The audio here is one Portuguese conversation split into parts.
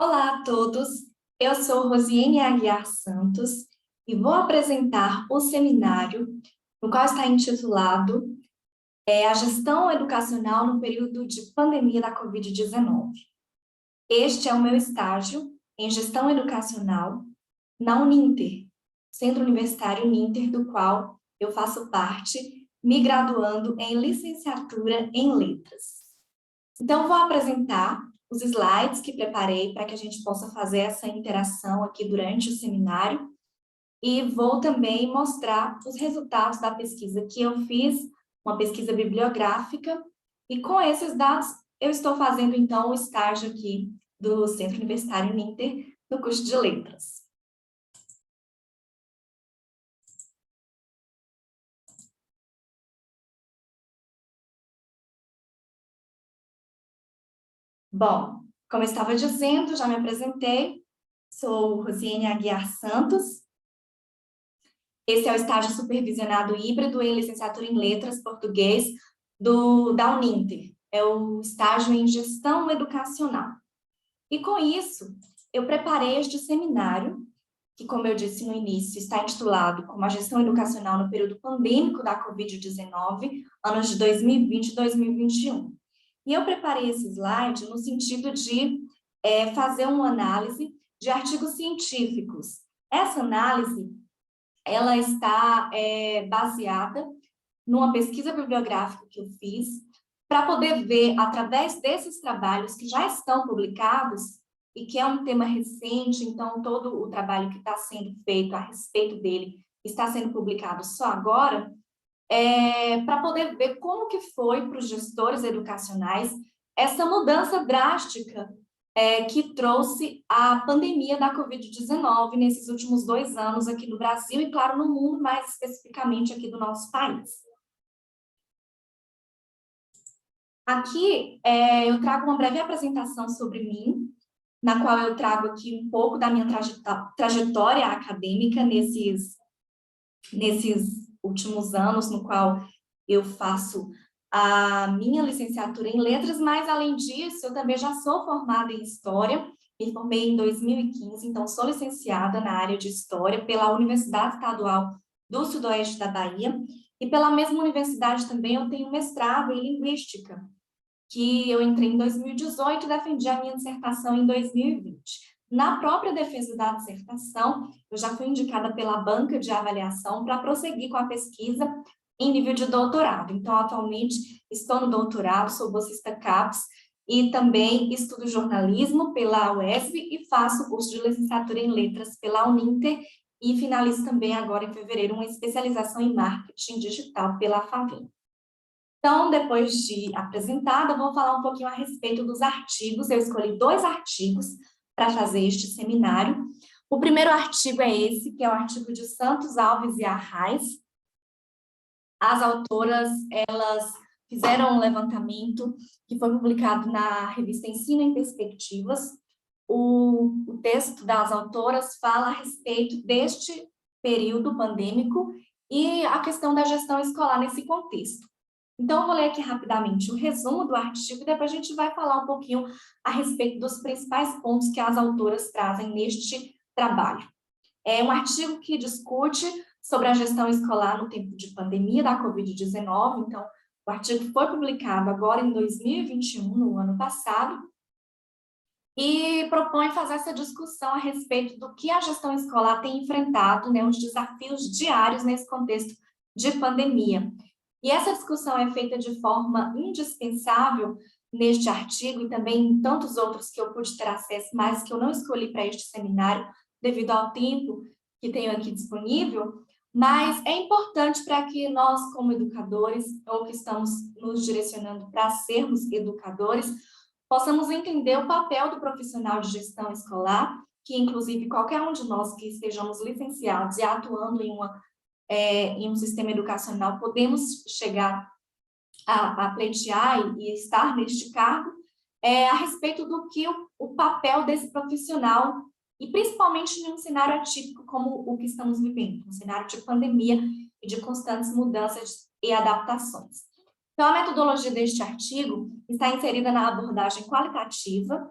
Olá a todos, eu sou Rosiane Aguiar Santos e vou apresentar o seminário, no qual está intitulado A Gestão Educacional no Período de Pandemia da Covid-19. Este é o meu estágio em Gestão Educacional na Uninter, Centro Universitário Uninter, do qual eu faço parte, me graduando em Licenciatura em Letras. Então, vou apresentar os slides que preparei para que a gente possa fazer essa interação aqui durante o seminário e vou também mostrar os resultados da pesquisa que eu fiz, uma pesquisa bibliográfica, e com esses dados eu estou fazendo, então, o estágio aqui do Centro Universitário Uninter, no curso de Letras. Bom, como eu estava dizendo, já me apresentei, sou Rosiane Aguiar Santos. Esse é o estágio supervisionado híbrido em licenciatura em letras português da Uninter. É o estágio em gestão educacional. E com isso, eu preparei este seminário, que, como eu disse no início, está intitulado como a gestão educacional no período pandêmico da Covid-19, anos de 2020 e 2021. E eu preparei esse slide no sentido de fazer uma análise de artigos científicos. Essa análise ela está baseada numa pesquisa bibliográfica que eu fiz, para poder ver, através desses trabalhos que já estão publicados, e que é um tema recente, então todo o trabalho que está sendo feito a respeito dele está sendo publicado só agora, para poder ver como que foi para os gestores educacionais essa mudança drástica que trouxe a pandemia da Covid-19 nesses últimos 2 anos aqui no Brasil e, claro, no mundo, mais especificamente aqui do nosso país. Aqui eu trago uma breve apresentação sobre mim, na qual eu trago aqui um pouco da minha trajetória acadêmica nesses últimos anos, no qual eu faço a minha licenciatura em letras, mas, além disso, eu também já sou formada em História, me formei em 2015, então sou licenciada na área de História pela Universidade Estadual do Sudoeste da Bahia, e pela mesma universidade também eu tenho mestrado em Linguística, que eu entrei em 2018 e defendi a minha dissertação em 2020. Na própria defesa da dissertação, eu já fui indicada pela banca de avaliação para prosseguir com a pesquisa em nível de doutorado. Então, atualmente, estou no doutorado, sou bolsista CAPES e também estudo jornalismo pela UESB e faço o curso de licenciatura em letras pela Uninter e finalizo também agora em fevereiro uma especialização em marketing digital pela FAVEM. Então, depois de apresentada, vou falar um pouquinho a respeito dos artigos. Eu escolhi 2 artigos para fazer este seminário. O primeiro artigo é esse, que é o artigo de Santos Alves e Arraes. As autoras, elas fizeram um levantamento que foi publicado na revista Ensino em Perspectivas. O texto das autoras fala a respeito deste período pandêmico e a questão da gestão escolar nesse contexto. Então, eu vou ler aqui rapidamente o resumo do artigo e depois a gente vai falar um pouquinho a respeito dos principais pontos que as autoras trazem neste trabalho. É um artigo que discute sobre a gestão escolar no tempo de pandemia da Covid-19, então, o artigo foi publicado agora em 2021, no ano passado, e propõe fazer essa discussão a respeito do que a gestão escolar tem enfrentado, né, os desafios diários nesse contexto de pandemia. E essa discussão é feita de forma indispensável neste artigo e também em tantos outros que eu pude ter acesso, mas que eu não escolhi para este seminário devido ao tempo que tenho aqui disponível, mas é importante para que nós, como educadores, ou que estamos nos direcionando para sermos educadores, possamos entender o papel do profissional de gestão escolar, que inclusive qualquer um de nós que estejamos licenciados e atuando em um sistema educacional, podemos chegar a pleitear e estar neste cargo, a respeito do que o papel desse profissional, e principalmente em um cenário atípico como o que estamos vivendo, um cenário de pandemia e de constantes mudanças e adaptações. Então, a metodologia deste artigo está inserida na abordagem qualitativa,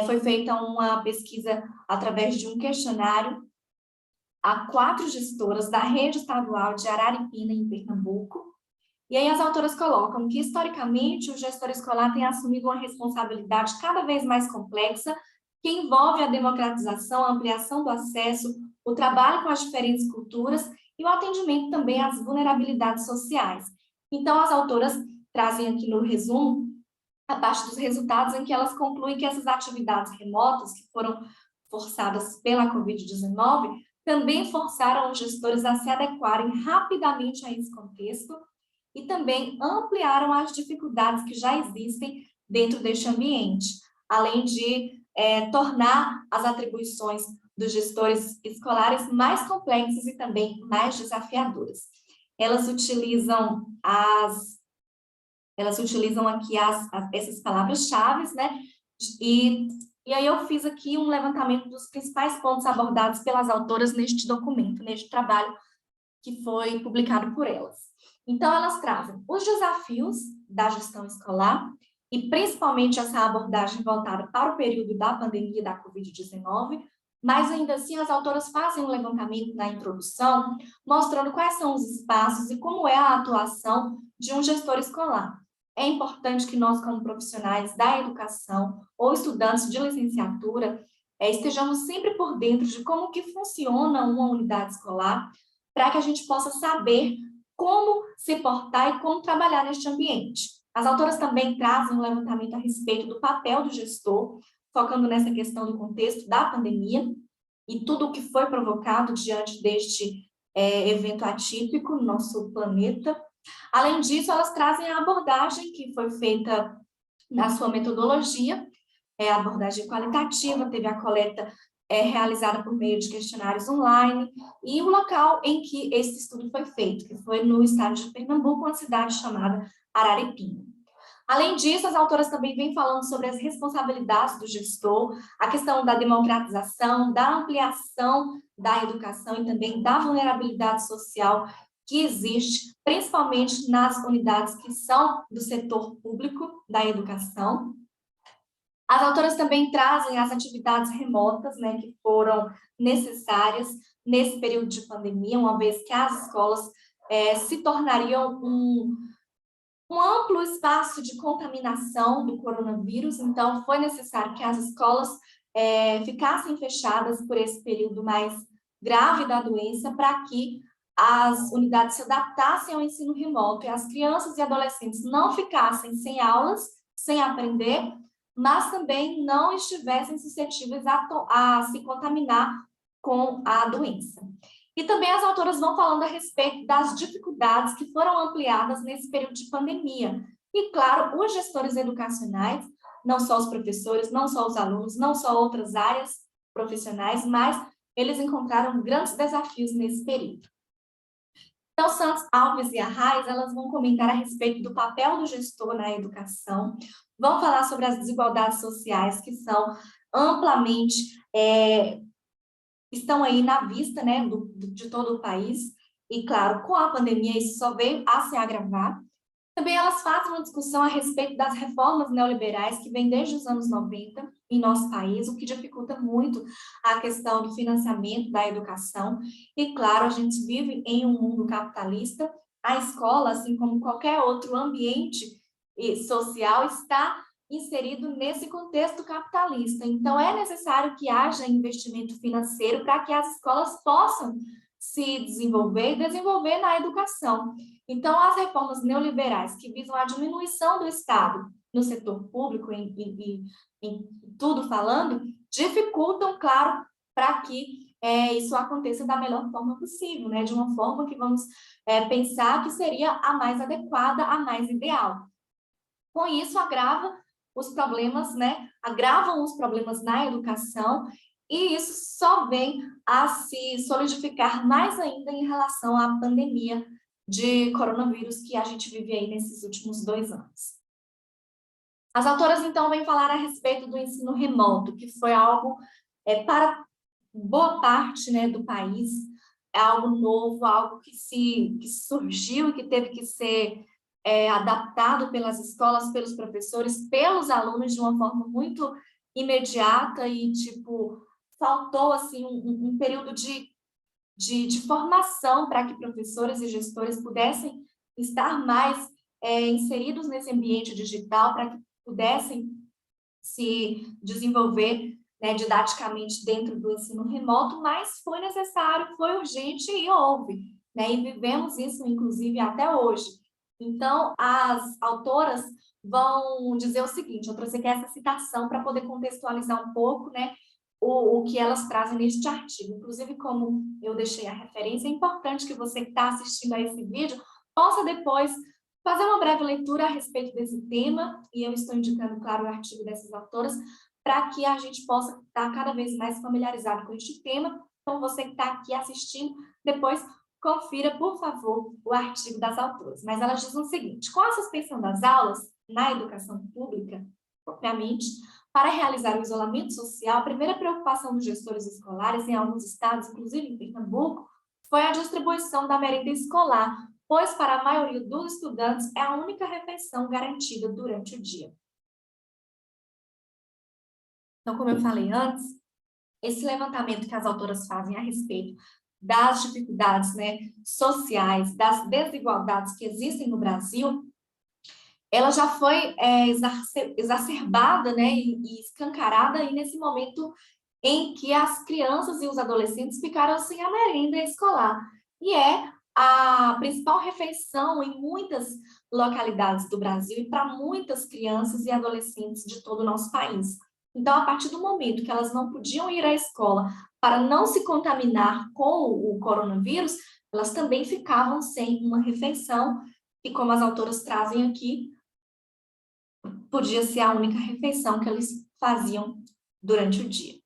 Foi feita uma pesquisa através de um questionário a 4 gestoras da rede estadual de Araripina, em Pernambuco. E aí as autoras colocam que, historicamente, o gestor escolar tem assumido uma responsabilidade cada vez mais complexa, que envolve a democratização, a ampliação do acesso, o trabalho com as diferentes culturas e o atendimento também às vulnerabilidades sociais. Então, as autoras trazem aqui no resumo a parte dos resultados em que elas concluem que essas atividades remotas, que foram forçadas pela Covid-19, também forçaram os gestores a se adequarem rapidamente a esse contexto e também ampliaram as dificuldades que já existem dentro deste ambiente, além de tornar as atribuições dos gestores escolares mais complexas e também mais desafiadoras. Elas utilizam aqui essas palavras-chave, né? E aí eu fiz aqui um levantamento dos principais pontos abordados pelas autoras neste documento, neste trabalho que foi publicado por elas. Então, elas trazem os desafios da gestão escolar, e principalmente essa abordagem voltada para o período da pandemia da Covid-19, mas ainda assim as autoras fazem um levantamento na introdução, mostrando quais são os espaços e como é a atuação de um gestor escolar. É importante que nós, como profissionais da educação ou estudantes de licenciatura, estejamos sempre por dentro de como que funciona uma unidade escolar, para que a gente possa saber como se portar e como trabalhar neste ambiente. As autoras também trazem um levantamento a respeito do papel do gestor, focando nessa questão do contexto da pandemia e tudo o que foi provocado diante deste evento atípico no nosso planeta. Além disso, elas trazem a abordagem que foi feita na sua metodologia, a abordagem qualitativa, teve a coleta realizada por meio de questionários online, e o local em que esse estudo foi feito, que foi no estado de Pernambuco, uma cidade chamada Araripina. Além disso, as autoras também vêm falando sobre as responsabilidades do gestor, a questão da democratização, da ampliação da educação e também da vulnerabilidade social que existe, principalmente nas unidades que são do setor público da educação. As autoras também trazem as atividades remotas, né, que foram necessárias nesse período de pandemia, uma vez que as escolas se tornariam um amplo espaço de contaminação do coronavírus, então foi necessário que as escolas ficassem fechadas por esse período mais grave da doença, para que as unidades se adaptassem ao ensino remoto e as crianças e adolescentes não ficassem sem aulas, sem aprender, mas também não estivessem suscetíveis a se contaminar com a doença. E também as autoras vão falando a respeito das dificuldades que foram ampliadas nesse período de pandemia. E, claro, os gestores educacionais, não só os professores, não só os alunos, não só outras áreas profissionais, mas eles encontraram grandes desafios nesse período. Então, Santos, Alves e Arraes, elas vão comentar a respeito do papel do gestor na educação, vão falar sobre as desigualdades sociais que são amplamente, estão aí na vista, né, de todo o país, e claro, com a pandemia isso só veio a se agravar. Também elas fazem uma discussão a respeito das reformas neoliberais que vêm desde os anos 90 em nosso país, o que dificulta muito a questão do financiamento da educação. E, claro, a gente vive em um mundo capitalista, a escola, assim como qualquer outro ambiente social, está inserido nesse contexto capitalista. Então, é necessário que haja investimento financeiro para que as escolas possam se desenvolver e desenvolver na educação. Então, as reformas neoliberais que visam a diminuição do Estado no setor público, em tudo falando, dificultam, claro, para que isso aconteça da melhor forma possível, né? De uma forma que vamos pensar que seria a mais adequada, a mais ideal. Com isso, agravam os problemas na educação, e isso só vem a se solidificar mais ainda em relação à pandemia de coronavírus que a gente vive aí nesses últimos 2 anos. As autoras, então, vêm falar a respeito do ensino remoto, que foi algo, para boa parte, né, do país, é algo novo, algo que surgiu e que teve que ser adaptado pelas escolas, pelos professores, pelos alunos de uma forma muito imediata e, tipo, faltou, assim, um período de formação para que professores e gestores pudessem estar mais inseridos nesse ambiente digital, para que pudessem se desenvolver, né, didaticamente dentro do ensino remoto, mas foi necessário, foi urgente e houve, né, e vivemos isso, inclusive, até hoje. Então, as autoras vão dizer o seguinte, eu trouxe aqui essa citação para poder contextualizar um pouco, né, o que elas trazem neste artigo. Inclusive, como eu deixei a referência, é importante que você que está assistindo a esse vídeo possa depois fazer uma breve leitura a respeito desse tema, e eu estou indicando, claro, o artigo dessas autoras, para que a gente possa estar cada vez mais familiarizado com este tema. Então, você que está aqui assistindo, depois confira, por favor, o artigo das autoras. Mas elas dizem o seguinte: com a suspensão das aulas na educação pública, propriamente, para realizar o isolamento social, a primeira preocupação dos gestores escolares em alguns estados, inclusive em Pernambuco, foi a distribuição da merenda escolar, pois para a maioria dos estudantes é a única refeição garantida durante o dia. Então, como eu falei antes, esse levantamento que as autoras fazem a respeito das dificuldades, né, sociais, das desigualdades que existem no Brasil, ela já foi exacerbada, né, e escancarada aí nesse momento em que as crianças e os adolescentes ficaram sem a merenda escolar. E é a principal refeição em muitas localidades do Brasil e para muitas crianças e adolescentes de todo o nosso país. Então, a partir do momento que elas não podiam ir à escola para não se contaminar com o coronavírus, elas também ficavam sem uma refeição, e como as autoras trazem aqui, podia ser a única refeição que eles faziam durante o dia.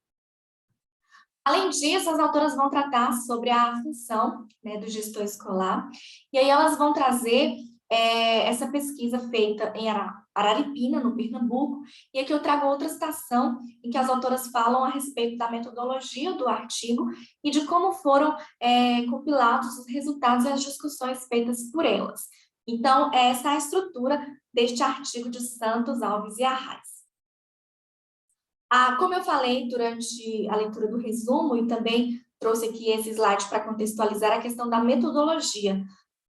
Além disso, as autoras vão tratar sobre a função, né, do gestor escolar, e aí elas vão trazer essa pesquisa feita em Araripina, no Pernambuco, e aqui eu trago outra citação em que as autoras falam a respeito da metodologia do artigo e de como foram compilados os resultados e as discussões feitas por elas. Então, essa é a estrutura deste artigo de Santos, Alves e Arraes. Como eu falei durante a leitura do resumo, e também trouxe aqui esse slide para contextualizar a questão da metodologia.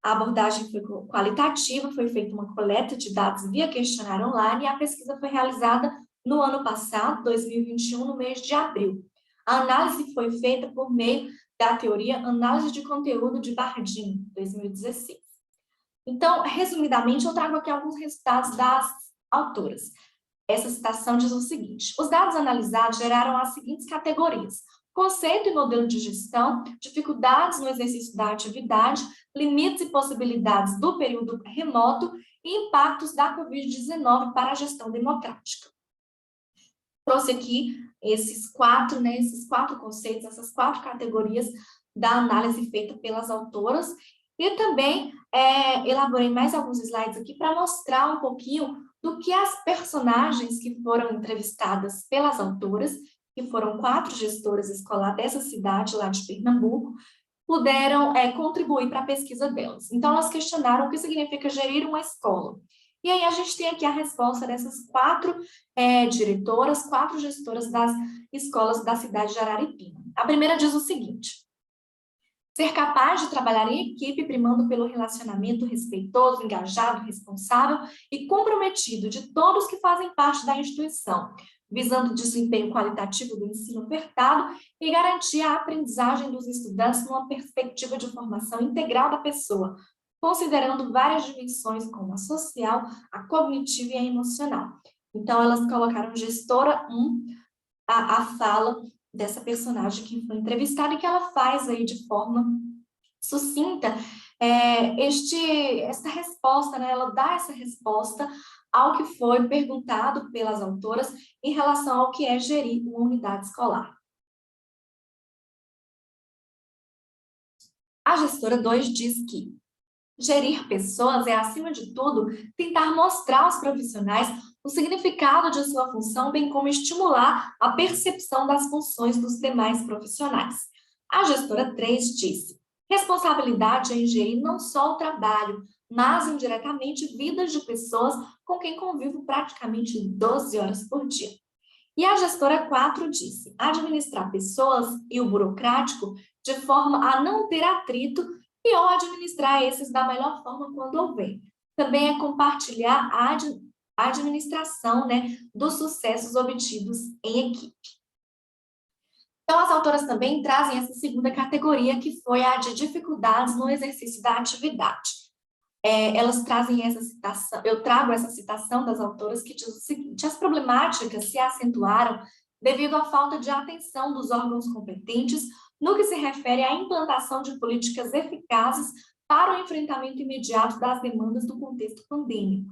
A abordagem foi qualitativa, foi feita uma coleta de dados via questionário online, e a pesquisa foi realizada no ano passado, 2021, no mês de abril. A análise foi feita por meio da teoria Análise de Conteúdo de Bardeen, 2016. Então, resumidamente, eu trago aqui alguns resultados das autoras. Essa citação diz o seguinte: os dados analisados geraram as seguintes categorias: conceito e modelo de gestão, dificuldades no exercício da atividade, limites e possibilidades do período remoto e impactos da Covid-19 para a gestão democrática. Trouxe aqui esses quatro conceitos, essas 4 categorias da análise feita pelas autoras, e também elaborei mais alguns slides aqui para mostrar um pouquinho do que as personagens que foram entrevistadas pelas autoras, que foram 4 gestoras escolares dessa cidade lá de Pernambuco, puderam contribuir para a pesquisa delas. Então, elas questionaram o que significa gerir uma escola. E aí a gente tem aqui a resposta dessas 4 diretoras, 4 gestoras das escolas da cidade de Araripina. A primeira diz o seguinte: ser capaz de trabalhar em equipe, primando pelo relacionamento respeitoso, engajado, responsável e comprometido de todos que fazem parte da instituição, visando o desempenho qualitativo do ensino ofertado e garantir a aprendizagem dos estudantes numa perspectiva de formação integral da pessoa, considerando várias dimensões como a social, a cognitiva e a emocional. Então, elas colocaram gestora 1, a fala dessa personagem que foi entrevistada, e que ela faz aí de forma sucinta essa resposta, né? Ela dá essa resposta ao que foi perguntado pelas autoras em relação ao que é gerir uma unidade escolar. A gestora 2 diz que gerir pessoas é, acima de tudo, tentar mostrar aos profissionais o significado de sua função, bem como estimular a percepção das funções dos demais profissionais. A gestora 3 disse: responsabilidade é gerir não só o trabalho, mas indiretamente vidas de pessoas com quem convivo praticamente 12 horas por dia. E a gestora 4 disse: administrar pessoas e o burocrático de forma a não ter atrito e ou administrar esses da melhor forma quando houver. Também é compartilhar a administração, né, dos sucessos obtidos em equipe. Então, as autoras também trazem essa segunda categoria, que foi a de dificuldades no exercício da atividade. Elas trazem essa citação, eu trago essa citação das autoras que diz o seguinte: as problemáticas se acentuaram devido à falta de atenção dos órgãos competentes no que se refere à implantação de políticas eficazes para o enfrentamento imediato das demandas do contexto pandêmico.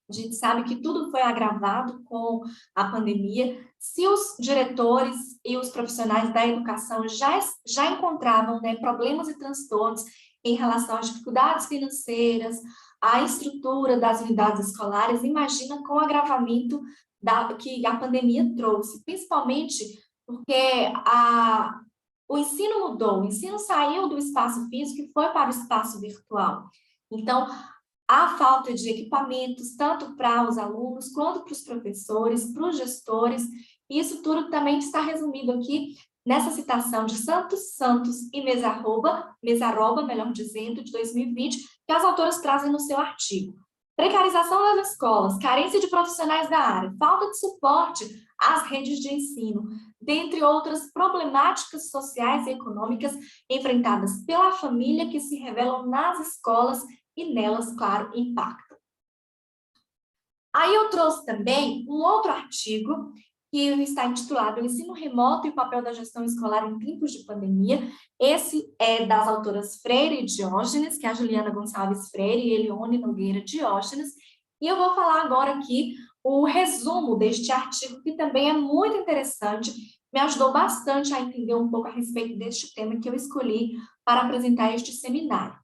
A gente sabe que tudo foi agravado com a pandemia. Se os diretores e os profissionais da educação já encontravam, né, problemas e transtornos em relação às dificuldades financeiras, à estrutura das unidades escolares, imagina com o agravamento que a pandemia trouxe, principalmente porque o ensino mudou, o ensino saiu do espaço físico e foi para o espaço virtual. Então, a falta de equipamentos, tanto para os alunos, quanto para os professores, para os gestores, e isso tudo também está resumido aqui nessa citação de Santos e Mesaroba, melhor dizendo, de 2020, que as autoras trazem no seu artigo. Precarização das escolas, carência de profissionais da área, falta de suporte às redes de ensino, dentre outras problemáticas sociais e econômicas enfrentadas pela família que se revelam nas escolas e nelas, claro, impactam. Aí eu trouxe também um outro artigo que está intitulado O Ensino Remoto e o Papel da Gestão Escolar em Tempos de Pandemia. Esse é das autoras Freire e Diógenes, que é a Juliana Gonçalves Freire e Elione Nogueira Diógenes, e eu vou falar agora aqui o resumo deste artigo, que também é muito interessante, me ajudou bastante a entender um pouco a respeito deste tema que eu escolhi para apresentar este seminário.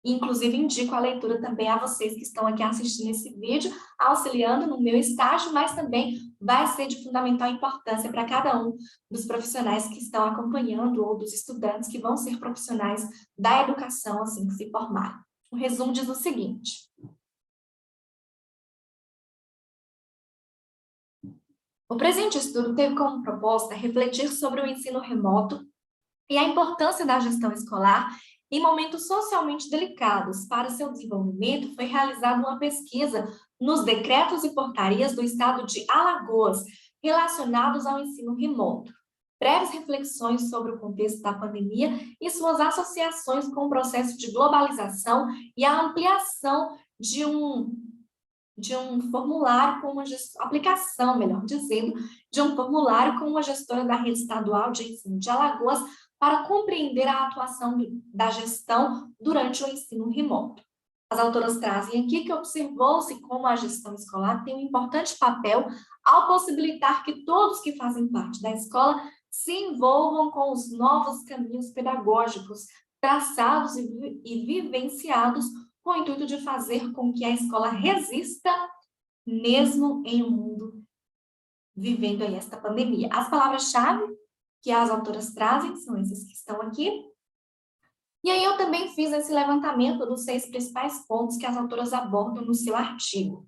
Inclusive, indico a leitura também a vocês que estão aqui assistindo esse vídeo, auxiliando no meu estágio, mas também vai ser de fundamental importância para cada um dos profissionais que estão acompanhando ou dos estudantes que vão ser profissionais da educação assim que se formarem. O resumo diz o seguinte: o presente estudo teve como proposta refletir sobre o ensino remoto e a importância da gestão escolar em momentos socialmente delicados. Para seu desenvolvimento, foi realizada uma pesquisa nos decretos e portarias do estado de Alagoas, relacionados ao ensino remoto. Breves reflexões sobre o contexto da pandemia e suas associações com o processo de globalização e a ampliação de um formulário com uma aplicação, melhor dizendo, de um formulário com uma gestora da rede estadual de ensino de Alagoas para compreender a atuação da gestão durante o ensino remoto. As autoras trazem aqui que observou-se como a gestão escolar tem um importante papel ao possibilitar que todos que fazem parte da escola se envolvam com os novos caminhos pedagógicos traçados e vivenciados com o intuito de fazer com que a escola resista mesmo em um mundo vivendo aí esta pandemia. As palavras-chave que as autoras trazem são essas que estão aqui. E aí eu também fiz esse levantamento dos 6 principais pontos que as autoras abordam no seu artigo.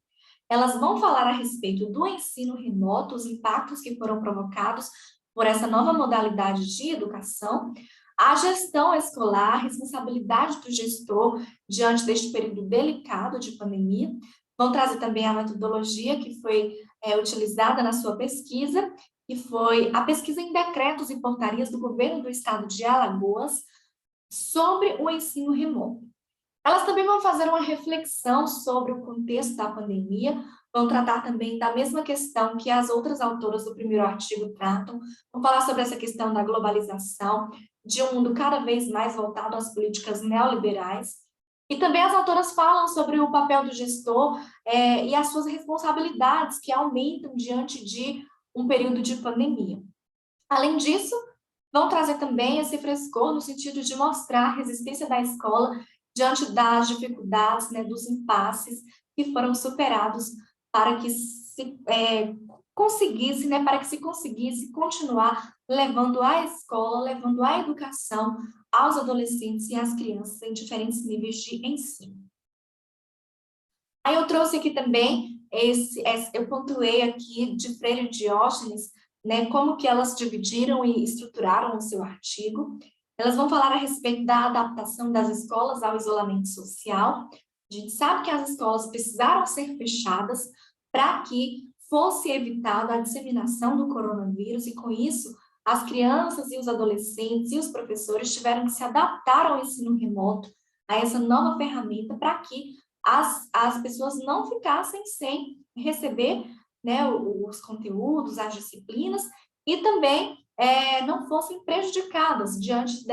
Elas vão falar a respeito do ensino remoto, os impactos que foram provocados por essa nova modalidade de educação, a gestão escolar, a responsabilidade do gestor diante deste período delicado de pandemia. Vão trazer também a metodologia que foi utilizada na sua pesquisa, que foi a pesquisa em decretos e portarias do governo do estado de Alagoas sobre o ensino remoto. Elas também vão fazer uma reflexão sobre o contexto da pandemia, vão tratar também da mesma questão que as outras autoras do primeiro artigo tratam, vão falar sobre essa questão da globalização, de um mundo cada vez mais voltado às políticas neoliberais, e também as autoras falam sobre o papel do gestor e as suas responsabilidades que aumentam diante de um período de pandemia. Além disso, vão trazer também esse frescor no sentido de mostrar a resistência da escola diante das dificuldades, né, dos impasses que foram superados para que se conseguisse, né, para que se conseguisse continuar levando a escola, levando a educação aos adolescentes e às crianças em diferentes níveis de ensino. Aí eu trouxe aqui também eu pontuei aqui de Freire e Diógenes, né, como que elas dividiram e estruturaram o seu artigo. Elas vão falar a respeito da adaptação das escolas ao isolamento social. A gente sabe que as escolas precisaram ser fechadas para que fosse evitada a disseminação do coronavírus, e com isso, as crianças e os adolescentes e os professores tiveram que se adaptar ao ensino remoto, a essa nova ferramenta, para que as pessoas não ficassem sem receber, né, os conteúdos, as disciplinas, e também não fossem prejudicadas diante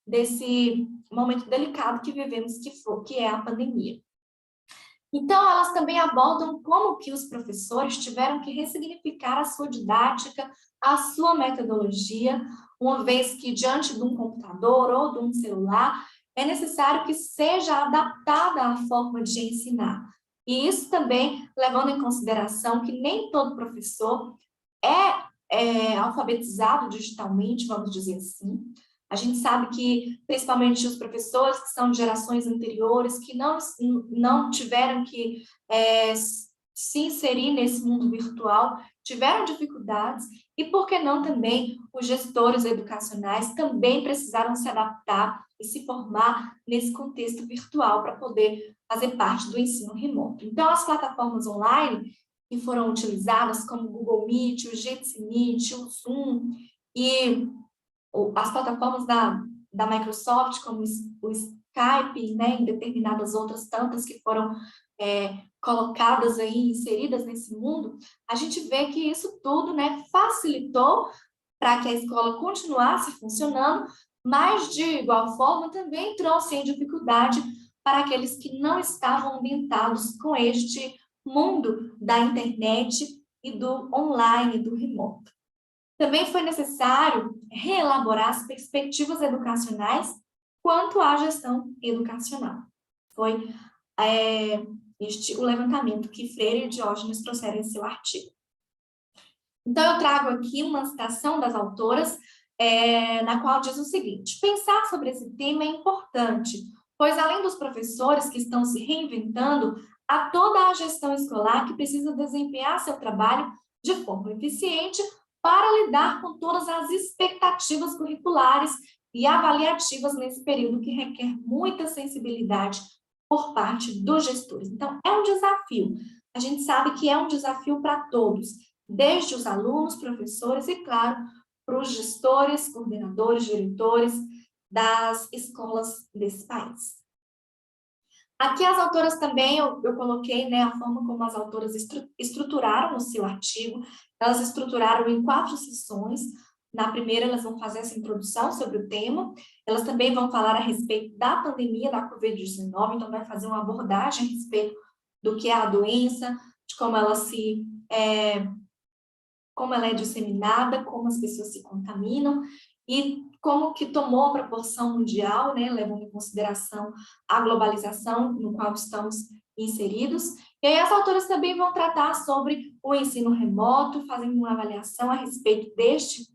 desse momento delicado que vivemos, que é a pandemia. Então, elas também abordam como que os professores tiveram que ressignificar a sua didática, a sua metodologia, uma vez que diante de um computador ou de um celular, é necessário que seja adaptada a forma de ensinar. E isso também levando em consideração que nem todo professor é alfabetizado digitalmente, vamos dizer assim. A gente sabe que, principalmente os professores que são de gerações anteriores, que não tiveram que se inserir nesse mundo virtual, tiveram dificuldades, e por que não também os gestores educacionais também precisaram se adaptar e se formar nesse contexto virtual para poder fazer parte do ensino remoto. Então, as plataformas online que foram utilizadas, como o Google Meet, o Jitsi Meet, o Zoom, e as plataformas da Microsoft, como o Skype, né, e determinadas outras tantas que foram colocadas aí, inseridas nesse mundo, a gente vê que isso tudo, né, facilitou para que a escola continuasse funcionando, mas, de igual forma, também trouxe em dificuldade para aqueles que não estavam ambientados com este mundo da internet e do online, do remoto. Também foi necessário reelaborar as perspectivas educacionais quanto à gestão educacional. Foi o levantamento que Freire e Diógenes trouxeram em seu artigo. Então, eu trago aqui uma citação das autoras, na qual diz o seguinte: pensar sobre esse tema é importante, pois além dos professores que estão se reinventando, há toda a gestão escolar que precisa desempenhar seu trabalho de forma eficiente para lidar com todas as expectativas curriculares e avaliativas nesse período que requer muita sensibilidade por parte dos gestores. Então, é um desafio. A gente sabe que é um desafio para todos, desde os alunos, professores e, claro, para os gestores, coordenadores, diretores das escolas desse país. Aqui as autoras também, eu coloquei, né, a forma como as autoras estruturaram o seu artigo. Elas estruturaram em 4 sessões. Na primeira, elas vão fazer essa introdução sobre o tema. Elas também vão falar a respeito da pandemia da Covid-19, então vai fazer uma abordagem a respeito do que é a doença, de como como ela é disseminada, como as pessoas se contaminam e como que tomou a proporção mundial, né, levando em consideração a globalização no qual estamos inseridos. E aí as autoras também vão tratar sobre o ensino remoto, fazendo uma avaliação a respeito deste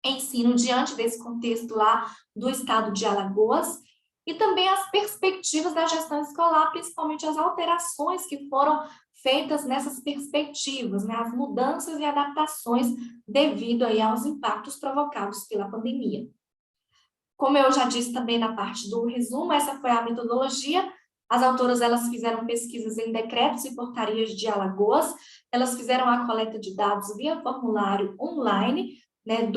ensino diante desse contexto lá do estado de Alagoas, e também as perspectivas da gestão escolar, principalmente as alterações que foram feitas nessas perspectivas, né, as mudanças e adaptações devido aí aos impactos provocados pela pandemia. Como eu já disse também na parte do resumo, essa foi a metodologia. As autoras, elas fizeram pesquisas em decretos e portarias de Alagoas, elas fizeram a coleta de dados via formulário online, né,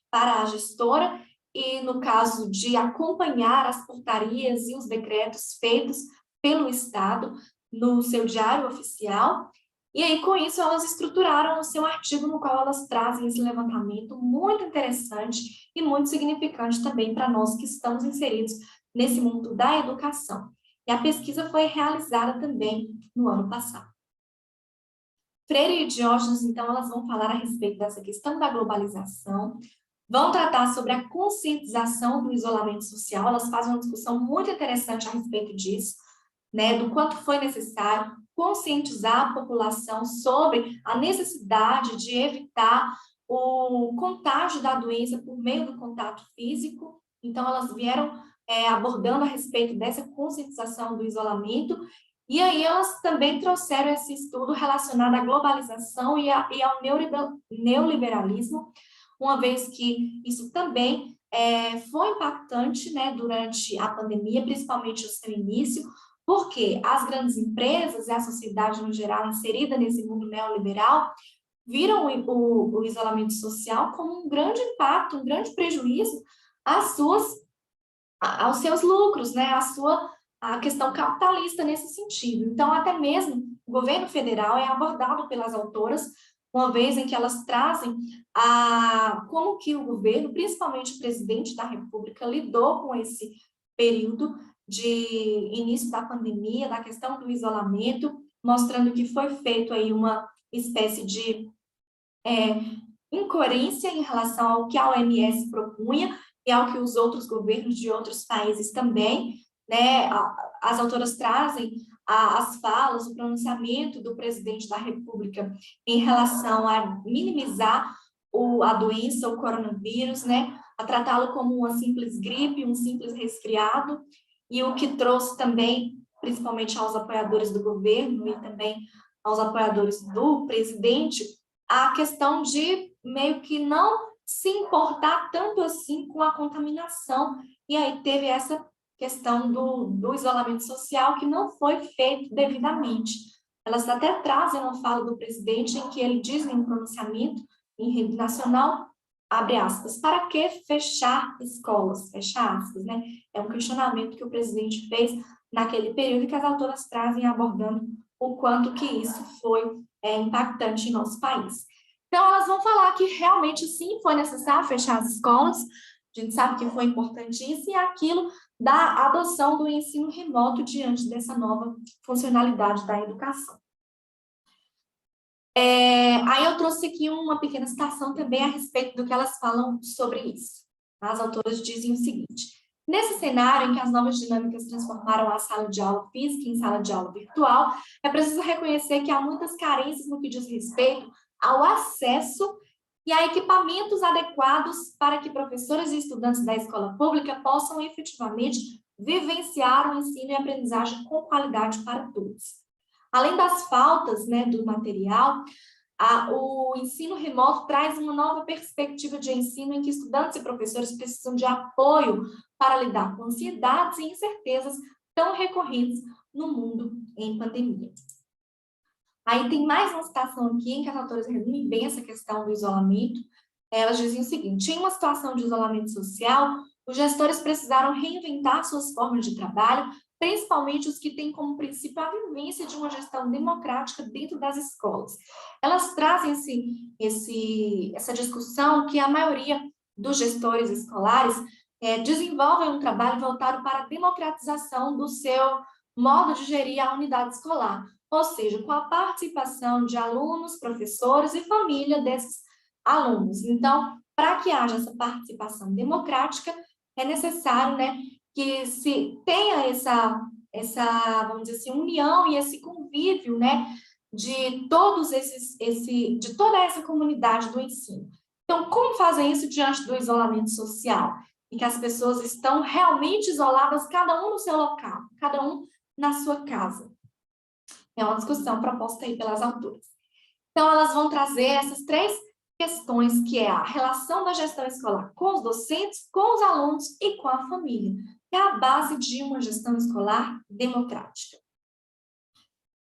para a gestora, e no caso de acompanhar as portarias e os decretos feitos pelo Estado no seu diário oficial. E aí, com isso, elas estruturaram o seu artigo, no qual elas trazem esse levantamento muito interessante e muito significante também para nós que estamos inseridos nesse mundo da educação. E a pesquisa foi realizada também no ano passado. Freire e Diógenes, então, elas vão falar a respeito dessa questão da globalização, vão tratar sobre a conscientização do isolamento social. Elas fazem uma discussão muito interessante a respeito disso, né, do quanto foi necessário conscientizar a população sobre a necessidade de evitar o contágio da doença por meio do contato físico. Então, elas vieram abordando a respeito dessa conscientização do isolamento, E aí elas também trouxeram esse estudo relacionado à globalização e ao neoliberalismo, uma vez que isso também foi impactante, né, durante a pandemia, principalmente o seu início, porque as grandes empresas e a sociedade no geral inserida nesse mundo neoliberal viram o isolamento social como um grande impacto, um grande prejuízo aos seus lucros, né, a questão capitalista nesse sentido. Então, até mesmo o governo federal é abordado pelas autoras, uma vez em que elas trazem como que o governo, principalmente o presidente da República, lidou com esse período de início da pandemia, da questão do isolamento, mostrando que foi feito aí uma espécie de incoerência em relação ao que a OMS propunha e ao que os outros governos de outros países também, né? As autoras trazem as falas, o pronunciamento do presidente da República em relação a minimizar a doença, o coronavírus, né? A tratá-lo como uma simples gripe, um simples resfriado, e o que trouxe também, principalmente aos apoiadores do governo e também aos apoiadores do presidente, a questão de meio que não se importar tanto assim com a contaminação. E aí teve essa questão do isolamento social que não foi feito devidamente. Elas até trazem uma fala do presidente em que ele diz em um pronunciamento em rede nacional, abre aspas, para que fechar escolas? Fecha aspas, né? É um questionamento que o presidente fez naquele período que as autoras trazem abordando o quanto que isso foi impactante em nosso país. Então, elas vão falar que realmente sim foi necessário fechar as escolas, a gente sabe que foi importantíssimo, e aquilo da adoção do ensino remoto diante dessa nova funcionalidade da educação. Aí eu trouxe aqui uma pequena citação também a respeito do que elas falam sobre isso. As autoras dizem o seguinte: nesse cenário em que as novas dinâmicas transformaram a sala de aula física em sala de aula virtual, é preciso reconhecer que há muitas carências no que diz respeito ao acesso e a equipamentos adequados para que professores e estudantes da escola pública possam efetivamente vivenciar o ensino e aprendizagem com qualidade para todos. Além das faltas, né, do material, o ensino remoto traz uma nova perspectiva de ensino em que estudantes e professores precisam de apoio para lidar com ansiedades e incertezas tão recorrentes no mundo em pandemia. Aí tem mais uma citação aqui em que as autoras resumem bem essa questão do isolamento. Elas dizem o seguinte: em uma situação de isolamento social, os gestores precisaram reinventar suas formas de trabalho, principalmente os que têm como princípio a vivência de uma gestão democrática dentro das escolas. Elas trazem essa discussão que a maioria dos gestores escolares desenvolvem um trabalho voltado para a democratização do seu modo de gerir a unidade escolar, ou seja, com a participação de alunos, professores e família desses alunos. Então, para que haja essa participação democrática, é necessário, né, que se tenha essa, vamos dizer assim, união e esse convívio, né, de de toda essa comunidade do ensino. Então, como fazem isso diante do isolamento social? Em que as pessoas estão realmente isoladas, cada um no seu local, cada um na sua casa. É uma discussão proposta aí pelas autoras. Então, elas vão trazer essas três questões, que é a relação da gestão escolar com os docentes, com os alunos e com a família, que é a base de uma gestão escolar democrática.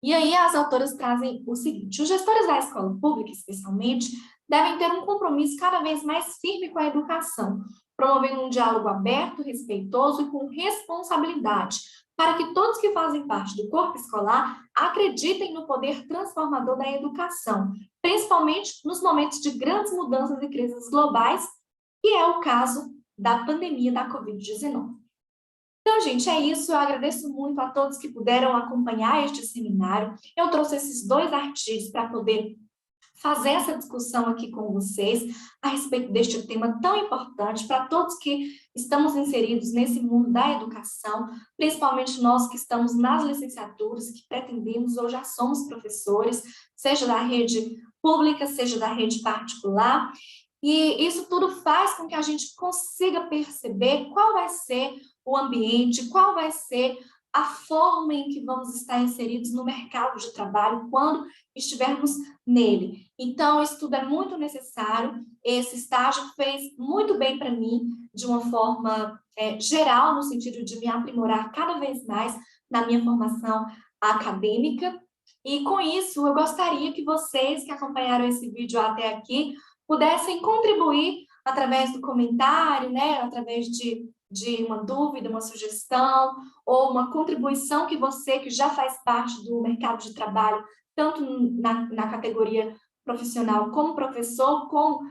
E aí as autoras trazem o seguinte: os gestores da escola pública, especialmente, devem ter um compromisso cada vez mais firme com a educação, promovendo um diálogo aberto, respeitoso e com responsabilidade, para que todos que fazem parte do corpo escolar acreditem no poder transformador da educação, principalmente nos momentos de grandes mudanças e crises globais, que é o caso da pandemia da Covid-19. Então, gente, é isso. Eu agradeço muito a todos que puderam acompanhar este seminário. Eu trouxe esses 2 artigos para poder fazer essa discussão aqui com vocês a respeito deste tema tão importante para todos que estamos inseridos nesse mundo da educação, principalmente nós que estamos nas licenciaturas, que pretendemos ou já somos professores, seja da rede pública, seja da rede particular. E isso tudo faz com que a gente consiga perceber qual vai ser o ambiente, qual vai ser a forma em que vamos estar inseridos no mercado de trabalho quando estivermos nele. Então, isso tudo é muito necessário. Esse estágio fez muito bem para mim, de uma forma geral, no sentido de me aprimorar cada vez mais na minha formação acadêmica. E com isso, eu gostaria que vocês que acompanharam esse vídeo até aqui pudessem contribuir através do comentário, né, através de uma dúvida, uma sugestão, ou uma contribuição que você, que já faz parte do mercado de trabalho, tanto na categoria profissional como professor, como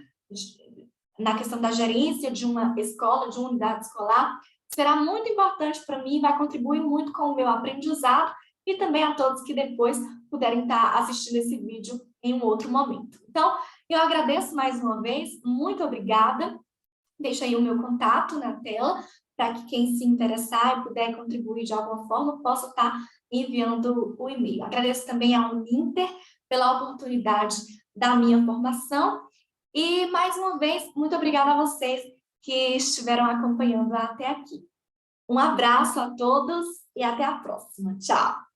na questão da gerência de uma escola, de uma unidade escolar, será muito importante para mim, vai contribuir muito com o meu aprendizado e também a todos que depois puderem estar assistindo esse vídeo em um outro momento. Então, eu agradeço mais uma vez, muito obrigada. Deixo aí o meu contato na tela, para que quem se interessar e puder contribuir de alguma forma, possa estar enviando o e-mail. Agradeço também ao Uninter pela oportunidade da minha formação. E, mais uma vez, muito obrigada a vocês que estiveram acompanhando até aqui. Um abraço a todos e até a próxima. Tchau!